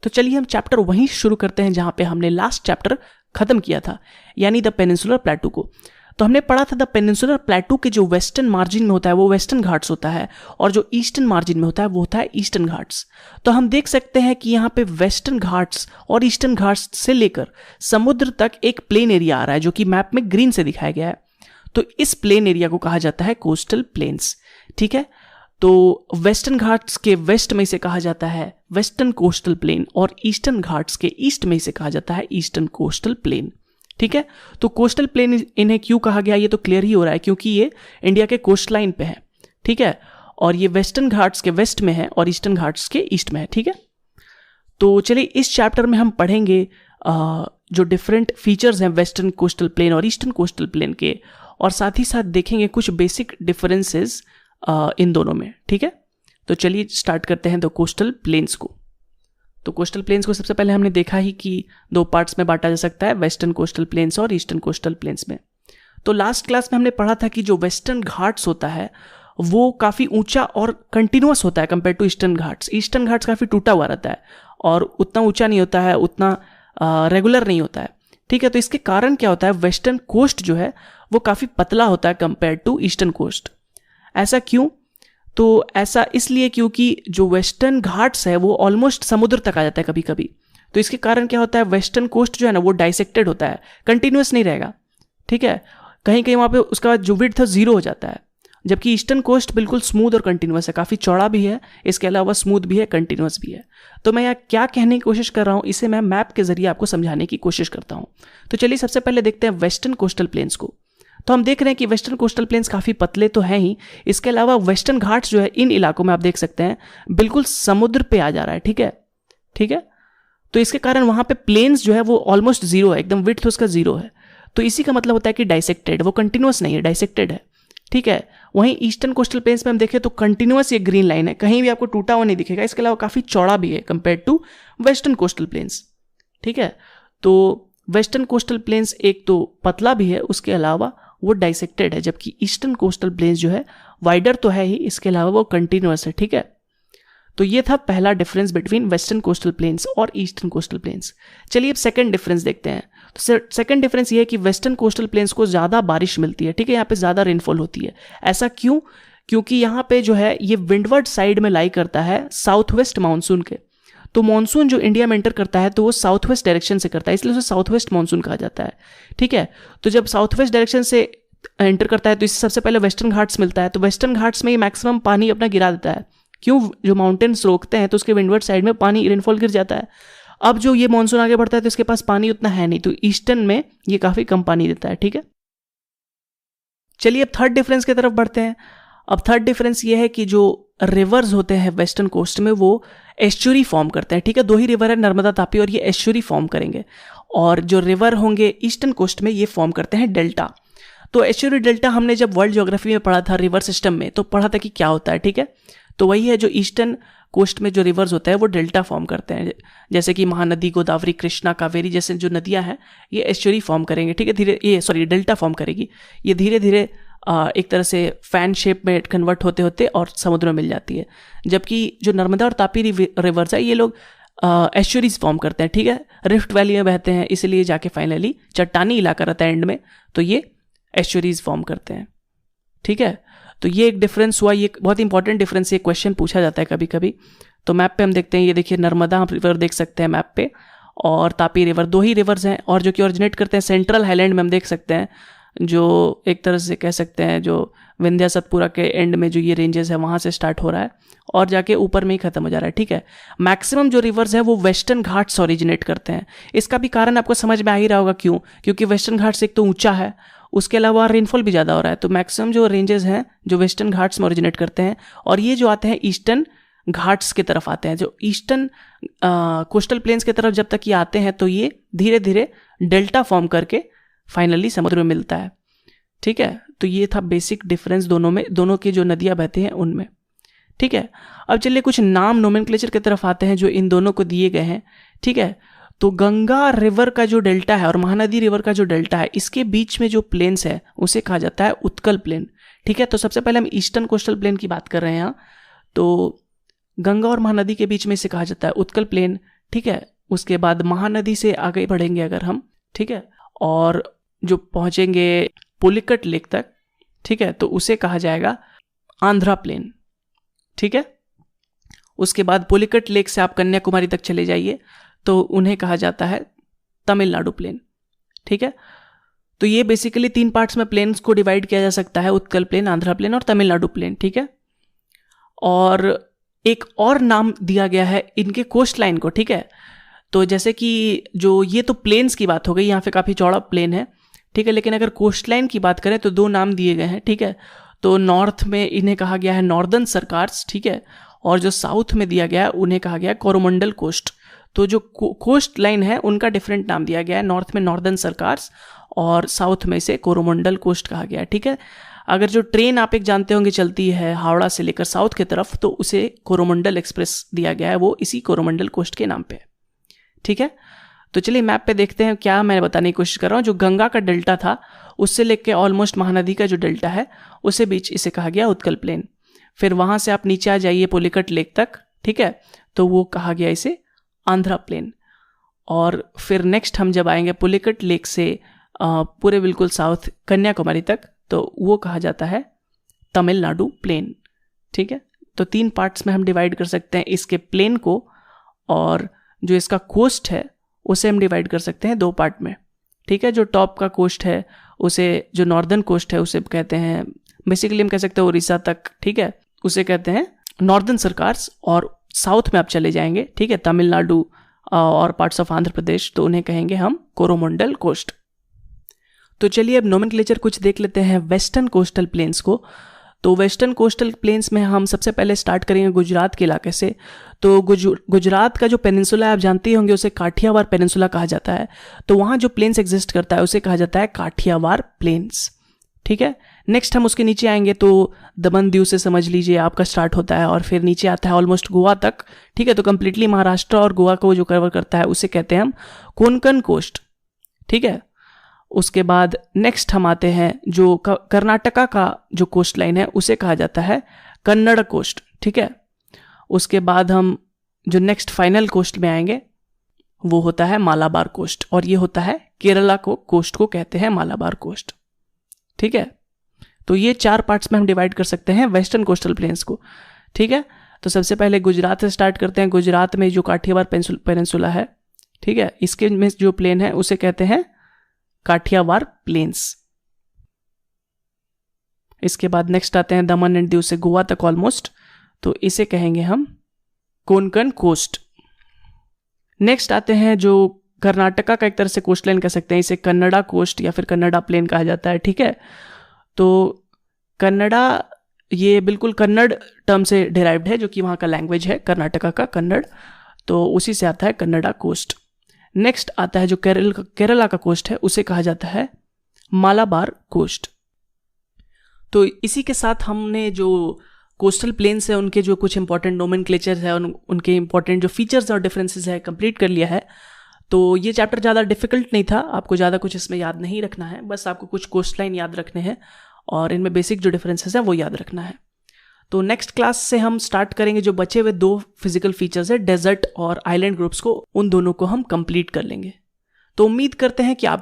तो चलिए हम चैप्टर वहीं शुरू करते हैं जहां पे हमने लास्ट चैप्टर खत्म किया था, यानी द पेनिनसुलर प्लेटू को। तो हमने पढ़ा था द पेनिनसुलर प्लेटू के जो वेस्टर्न मार्जिन में होता है वो वेस्टर्न घाट्स होता है, और जो ईस्टर्न मार्जिन में होता है वो होता है ईस्टर्न घाट्स। तो हम देख सकते हैं कि यहाँ पे वेस्टर्न घाट्स और ईस्टर्न घाट्स से लेकर समुद्र तक एक प्लेन एरिया आ रहा है जो कि मैप में ग्रीन से दिखाया गया है। तो इस प्लेन एरिया को कहा जाता है कोस्टल प्लेन्स। ठीक है, तो वेस्टर्न घाट्स के वेस्ट में इसे कहा जाता है वेस्टर्न कोस्टल प्लेन, और ईस्टर्न घाट्स के ईस्ट में इसे कहा जाता है ईस्टर्न कोस्टल प्लेन। ठीक है, तो कोस्टल प्लेन इन्हें क्यों कहा गया ये तो क्लियर ही हो रहा है, क्योंकि ये इंडिया के कोस्ट लाइन पे है। ठीक है, और ये वेस्टर्न घाट्स के वेस्ट में है और ईस्टर्न घाट्स के ईस्ट में है। ठीक है, तो चलिए इस चैप्टर में हम पढ़ेंगे जो डिफरेंट फीचर्स हैं वेस्टर्न कोस्टल प्लेन और ईस्टर्न कोस्टल प्लेन के, और साथ ही साथ देखेंगे कुछ बेसिक डिफरेंसेस इन दोनों में। ठीक है, तो चलिए स्टार्ट करते हैं द कोस्टल प्लेन्स को। तो कोस्टल प्लेन्स को सबसे पहले हमने देखा ही कि दो पार्ट्स में बांटा जा सकता है, वेस्टर्न कोस्टल प्लेन्स और ईस्टर्न कोस्टल प्लेन्स में। तो लास्ट क्लास में हमने पढ़ा था कि जो वेस्टर्न घाट्स होता है वो काफ़ी ऊंचा और कंटिन्यूअस होता है compare to Eastern Ghats. Eastern Ghats काफ़ी टूटा हुआ रहता है और उतना ऊंचा नहीं होता है, उतना रेगुलर नहीं होता है। ठीक है, तो इसके कारण क्या होता है, वेस्टर्न कोस्ट जो है वो काफ़ी पतला होता है कंपेयर टू ईस्टर्न कोस्ट। ऐसा क्यों? तो ऐसा इसलिए क्योंकि जो वेस्टर्न घाट्स है वो ऑलमोस्ट समुद्र तक आ जाता है कभी कभी। तो इसके कारण क्या होता है, वेस्टर्न कोस्ट जो है ना वो डाइसेक्टेड होता है, कंटिन्यूअस नहीं रहेगा। ठीक है, कहीं कहीं वहाँ पे उसका जो विड्थ है 0 हो जाता है, जबकि ईस्टर्न कोस्ट बिल्कुल स्मूथ और कंटिन्यूअस है, काफ़ी चौड़ा भी है, इसके अलावा स्मूथ भी है, कंटिन्यूअस भी है। तो मैं यहाँ क्या कहने की कोशिश कर रहा हूँ इसे मैं मैप के जरिए आपको समझाने की कोशिश करता हूँ। तो चलिए सबसे पहले देखते हैं वेस्टर्न कोस्टल प्लेन्स को। तो हम देख रहे हैं कि वेस्टर्न कोस्टल प्लेन्स काफ़ी पतले तो हैं ही, इसके अलावा वेस्टर्न घाट्स जो है इन इलाकों में आप देख सकते हैं बिल्कुल समुद्र पे आ जा रहा है। ठीक है, ठीक है, तो इसके कारण वहाँ पे प्लेन्स जो है वो ऑलमोस्ट 0 है, एकदम विड्थ उसका 0 है। तो इसी का मतलब होता है कि डाइसेक्टेड, वो कंटिन्यूअस नहीं है, डाइसेक्टेड है। ठीक है, वहीं ईस्टर्न कोस्टल प्लेन्स में हम देखें तो कंटिन्यूअस ये ग्रीन लाइन है, कहीं भी आपको टूटा हुआ नहीं दिखेगा। इसके अलावा काफ़ी चौड़ा भी है compare to western coastal plains. ठीक है, तो वेस्टर्न कोस्टल प्लेन्स एक तो पतला भी है, उसके अलावा वो डाइसेक्टेड है, जबकि ईस्टर्न कोस्टल प्लेन्स जो है वाइडर तो है ही, इसके अलावा वो कंटिन्यूअस है। ठीक है, तो ये था पहला difference between western coastal planes और ईस्टर्न कोस्टल प्लेन्स। चलिए अब सेकंड डिफरेंस देखते हैं। तो सेकंड डिफरेंस ये है कि वेस्टर्न कोस्टल प्लेन्स को ज़्यादा बारिश मिलती है। ठीक है, यहाँ पे ज़्यादा रेनफॉल होती है। ऐसा क्यों? क्योंकि यहाँ पे जो है ये विंडवर्ड साइड में लाई करता है साउथ वेस्ट मानसून के। तो मानसून जो इंडिया में एंटर करता है तो वो साउथ वेस्ट डायरेक्शन से करता है, इसलिए उसे साउथ वेस्ट मानसून कहा जाता है। ठीक है, तो जब साउथ वेस्ट डायरेक्शन से एंटर करता है तो इससे सबसे पहले वेस्टर्न घाट्स मिलता है। तो वेस्टर्न घाट्स में ये मैक्सिमम पानी अपना गिरा देता है। क्यों? जो माउंटेन्स रोकते हैं तो उसके विंडवर्ड साइड में पानी रेनफॉल गिर जाता है। अब जो ये मानसून आगे बढ़ता है तो इसके पास पानी उतना है नहीं, तो ईस्टर्न में ये काफ़ी कम पानी देता है। ठीक है, चलिए अब थर्ड डिफरेंस की तरफ बढ़ते हैं। अब थर्ड डिफरेंस ये है कि जो रिवर्स होते हैं वेस्टर्न कोस्ट में वो एस्चुरी फॉर्म करते हैं। ठीक है, 2 ही रिवर है, नर्मदा तापी, और ये एस्चुरी फॉर्म करेंगे। और जो रिवर होंगे ईस्टर्न कोस्ट में ये फॉर्म करते हैं डेल्टा। तो एस्चुरी डेल्टा हमने जब वर्ल्ड ज्योग्राफी में पढ़ा था रिवर सिस्टम में तो पढ़ा था कि क्या होता है। ठीक है, तो वही है, जो ईस्टर्न कोस्ट में जो रिवर्स होता है वो डेल्टा फॉर्म करते हैं, जैसे कि महानदी, गोदावरी, कृष्णा, कावेरी जैसे जो नदियां हैं ये एस्चुरी फॉर्म करेंगे। ठीक है, डेल्टा फॉर्म करेगी। ये धीरे धीरे एक तरह से फैन शेप में कन्वर्ट होते होते और समुद्र में मिल जाती है। जबकि जो नर्मदा और तापी रिवर्स है ये लोग एस्चुरीज फॉर्म करते हैं। ठीक है, रिफ्ट वैली में बहते हैं, इसलिए जाके फाइनली चट्टानी इलाका रहता है एंड में, तो ये एस्चुरीज फॉर्म करते हैं। ठीक है, तो ये एक डिफरेंस हुआ, ये बहुत इंपॉर्टेंट डिफरेंस, ये क्वेश्चन पूछा जाता है कभी कभी। तो मैप पे हम देखते हैं, ये देखिए नर्मदा रिवर देख सकते हैं मैप पे, और तापी रिवर, 2 ही रिवर्स हैं, और जो कि ओरिजिनेट करते हैं सेंट्रल हाईलैंड में हम देख सकते हैं, जो एक तरह से कह सकते हैं जो विंध्या सतपुरा के एंड में जो ये रेंजेस है वहाँ से स्टार्ट हो रहा है और जाके ऊपर में ही खत्म हो जा रहा है। ठीक है, मैक्सिमम जो रिवर्स है वो वेस्टर्न घाट्स ओरिजिनेट करते हैं। इसका भी कारण आपको समझ में आ ही रहा होगा क्यों, क्योंकि वेस्टर्न घाट्स एक तो ऊंचा है, उसके अलावा रेनफॉल भी ज़्यादा हो रहा है। तो मैक्सिमम जो रेंजेस हैं जो वेस्टर्न घाट्स में ओरिजिनेट करते हैं, और ये जो आते हैं ईस्टर्न घाट्स की तरफ आते हैं। जो ईस्टर्न कोस्टल प्लेन्स की तरफ जब तक ये आते हैं तो ये धीरे धीरे डेल्टा फॉर्म करके फाइनली समुद्र में मिलता है। ठीक है, तो ये था बेसिक डिफरेंस दोनों में, दोनों की जो नदियाँ बहती हैं उनमें। ठीक है, अब चलिए कुछ नाम नोमेनक्लेचर की तरफ आते हैं जो इन दोनों को दिए गए हैं। ठीक है, तो गंगा रिवर का जो डेल्टा है और महानदी रिवर का जो डेल्टा है, इसके बीच में जो प्लेन्स है उसे कहा जाता है उत्कल प्लेन। ठीक है, तो सबसे पहले हम ईस्टर्न कोस्टल प्लेन की बात कर रहे हैं यहाँ। तो गंगा और महानदी के बीच में इसे कहा जाता है उत्कल प्लेन। ठीक है। उसके बाद महानदी से आगे बढ़ेंगे अगर हम, ठीक है, और जो पहुंचेंगे पुलिकट लेक तक, ठीक है, तो उसे कहा जाएगा आंध्रा प्लेन, ठीक है। उसके बाद पुलिकट लेक से आप कन्याकुमारी तक चले जाइए तो उन्हें कहा जाता है तमिलनाडु प्लेन, ठीक है। तो ये बेसिकली 3 पार्ट्स में प्लेन्स को डिवाइड किया जा सकता है, उत्कल प्लेन, आंध्रा प्लेन और तमिलनाडु प्लेन, ठीक है। और एक और नाम दिया गया है इनके कोस्ट लाइन को, ठीक है। तो जैसे कि जो ये तो प्लेन्स की बात हो गई, यहाँ पे काफ़ी चौड़ा प्लेन है, ठीक है, लेकिन अगर कोस्ट लाइन की बात करें तो 2 नाम दिए गए हैं, ठीक है। तो नॉर्थ में इन्हें कहा गया है नॉर्दर्न सरकार्स, ठीक है, और जो साउथ में दिया गया है उन्हें कहा गया है कोरोमंडल कोस्ट। तो जो कोस्ट लाइन है उनका डिफरेंट नाम दिया गया है, नॉर्थ में नॉर्दर्न सरकार्स और साउथ में इसे कोरोमंडल कोस्ट कहा गया है, ठीक है। अगर जो ट्रेन आप एक जानते होंगे चलती है हावड़ा से लेकर साउथ की तरफ, तो उसे कोरोमंडल एक्सप्रेस दिया गया है, वो इसी कोरोमंडल कोस्ट के नाम पे, ठीक है। तो चलिए मैप पे देखते हैं क्या मैं बताने की कोशिश कर रहा हूँ। जो गंगा का डेल्टा था उससे लेके ऑलमोस्ट महानदी का जो डेल्टा है उसे बीच इसे कहा गया उत्कल प्लेन। फिर वहाँ से आप नीचे आ जाइए पुलिकट लेक तक, ठीक है, तो वो कहा गया इसे आंध्रा प्लेन। और फिर नेक्स्ट हम जब आएंगे पुलिकट लेक से पूरे बिल्कुल साउथ कन्याकुमारी तक, तो वो कहा जाता है तमिलनाडु प्लेन, ठीक है। तो 3 पार्ट्स में हम डिवाइड कर सकते हैं इसके प्लेन को, और जो इसका कोस्ट है उसे हम डिवाइड कर सकते हैं 2 पार्ट में, ठीक है। जो टॉप का कोस्ट है उसे, जो नॉर्दर्न कोस्ट है उसे कहते हैं, बेसिकली हम कह सकते हैं उड़ीसा तक, ठीक है, उसे कहते हैं नॉर्दर्न सरकार्स। और साउथ में आप चले जाएंगे, ठीक है, तमिलनाडु और पार्ट्स ऑफ आंध्र प्रदेश, तो उन्हें कहेंगे हम कोरोमंडल कोस्ट। तो चलिए अब नोमेनक्लेचर कुछ देख लेते हैं वेस्टर्न कोस्टल प्लेन्स को। तो वेस्टर्न कोस्टल प्लेन्स में हम सबसे पहले स्टार्ट करेंगे गुजरात के इलाके से। तो गुजरात का जो पेनिनसुला है आप जानते होंगे उसे काठियावाड़ पेनिनसुला कहा जाता है। तो वहाँ जो प्लेन्स एग्जिस्ट करता है उसे कहा जाता है काठियावाड़ प्लेन्स, ठीक है। नेक्स्ट हम उसके नीचे आएंगे तो दमन दीव से समझ लीजिए आपका स्टार्ट होता है और फिर नीचे आता है ऑलमोस्ट गोवा तक, ठीक है। तो कंप्लीटली महाराष्ट्र और गोवा को जो कवर करता है उसे कहते हैं हम कोंकण कोस्ट, ठीक है। उसके बाद नेक्स्ट हम आते हैं जो कर्नाटका का जो कोस्ट लाइन है उसे कहा जाता है कन्नड़ कोस्ट, ठीक है। उसके बाद हम जो नेक्स्ट फाइनल कोस्ट में आएंगे वो होता है मालाबार कोस्ट, और ये होता है केरला को कोस्ट को कहते हैं मालाबार कोस्ट, ठीक है। तो ये 4 पार्ट्स में हम डिवाइड कर सकते हैं वेस्टर्न कोस्टल प्लेन्स को, ठीक है। तो सबसे पहले गुजरात से स्टार्ट करते हैं। गुजरात में जो काठियावाड़ पेनिनसुला है, ठीक है, इसके में जो प्लेन है उसे कहते हैं काठियावाड़ प्लेन्स। इसके बाद नेक्स्ट आते हैं दमन एंड दीव से गोवा तक ऑलमोस्ट, तो इसे कहेंगे हम कोंकण कोस्ट। नेक्स्ट आते हैं जो कर्नाटका का एक तरह से कोस्ट लाइन कह सकते हैं, इसे कन्नड़ा कोस्ट या फिर कन्नड़ा प्लेन कहा जाता है, ठीक है। तो कन्नड़ा ये बिल्कुल कन्नड़ टर्म से डिराइव्ड है, जो कि वहाँ का लैंग्वेज है कर्नाटका का कन्नड़, तो उसी से आता है कन्नड़ा कोस्ट। नेक्स्ट आता है जो केरला का कोस्ट है उसे कहा जाता है मालाबार कोस्ट। तो इसी के साथ हमने जो कोस्टल प्लेन्स है उनके जो कुछ इंपॉर्टेंट नोमेनक्लेचर है, उनके इंपॉर्टेंट जो फीचर्स और डिफरेंसेस है कंप्लीट कर लिया है। तो ये चैप्टर ज़्यादा डिफिकल्ट नहीं था, आपको ज़्यादा कुछ इसमें याद नहीं रखना है, बस आपको कुछ कोस्ट लाइन याद रखने हैं और इनमें बेसिक जो डिफरेंसेस हैं वो याद रखना है। तो नेक्स्ट क्लास से हम स्टार्ट करेंगे जो बचे हुए 2 फिजिकल फीचर्स है, डेजर्ट और आइलैंड ग्रुप्स को, उन दोनों को हम कंप्लीट कर लेंगे। तो उम्मीद करते हैं कि आप